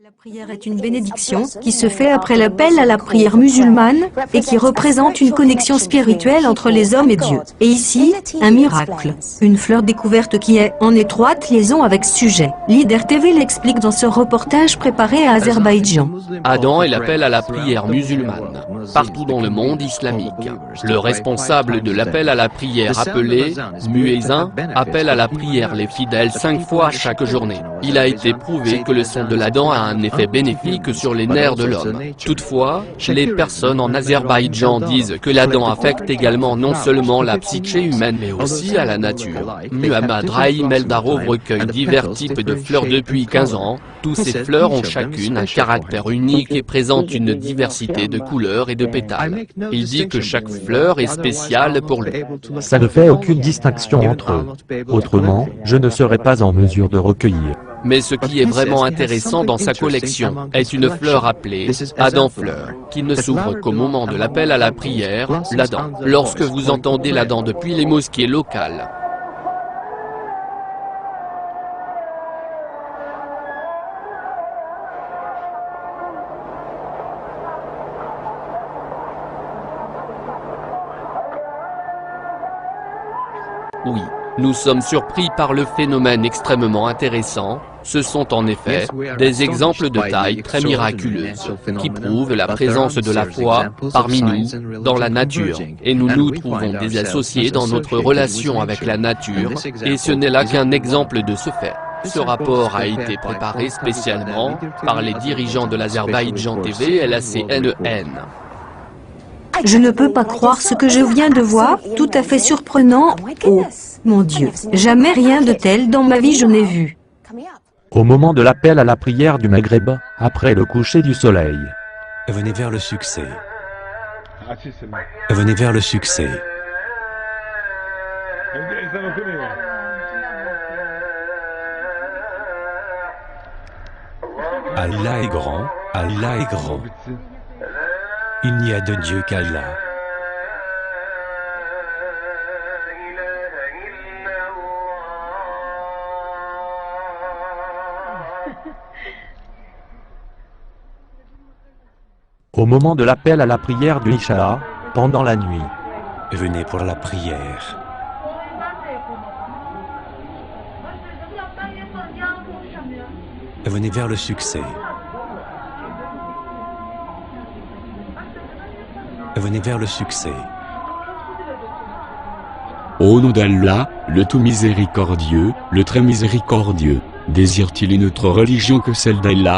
La prière est une bénédiction qui se fait après l'appel à la prière musulmane et qui représente une connexion spirituelle entre les hommes et Dieu. Et ici, un miracle, une fleur découverte qui est en étroite liaison avec ce sujet. Leader TV l'explique dans ce reportage préparé à Azerbaïdjan. Adam est l'appel à la prière musulmane, partout dans le monde islamique. Le responsable de l'appel à la prière appelé muezzin appelle à la prière les fidèles 5 fois chaque journée. Il a été prouvé que le son de l'Adhan a un effet bénéfique sur les nerfs de l'homme. Toutefois, les personnes en Azerbaïdjan disent que l'Adhan affecte également non seulement la psyché humaine mais aussi à la nature. Muhammad Rahim Eldarov recueille divers types de fleurs depuis 15 ans. Tous ces fleurs ont chacune un caractère unique et présentent une diversité de couleurs et de pétales. Il dit que chaque fleur est spéciale pour lui. Ça ne fait aucune distinction entre eux. Autrement, je ne serais pas en mesure de recueillir. Mais ce qui est vraiment intéressant dans sa collection est une fleur appelée Adhan fleur, qui ne s'ouvre qu'au moment de l'appel à la prière, l'Adhan. Lorsque vous entendez l'Adhan depuis les mosquées locales, oui, nous sommes surpris par le phénomène extrêmement intéressant. Ce sont en effet des exemples de taille très miraculeuse qui prouvent la présence de la foi parmi nous dans la nature. Et nous nous trouvons désassociés dans notre relation avec la nature et ce n'est là qu'un exemple de ce fait. Ce rapport a été préparé spécialement par les dirigeants de l'Azerbaïdjan TV et la CNN. Je ne peux pas croire ce que je viens de voir, tout à fait surprenant. Oh, mon Dieu, jamais rien de tel dans ma vie je n'ai vu. Au moment de l'appel à la prière du Maghreb, après le coucher du soleil. Venez vers le succès. Venez vers le succès. Allah est grand, Allah est grand. Il n'y a de Dieu qu'Allah. Au moment de l'appel à la prière du Isha, pendant la nuit. Venez pour la prière. Venez vers le succès. Venez vers le succès. Au nom d'Allah, le tout miséricordieux, le très miséricordieux, désire-t-il une autre religion que celle d'Allah?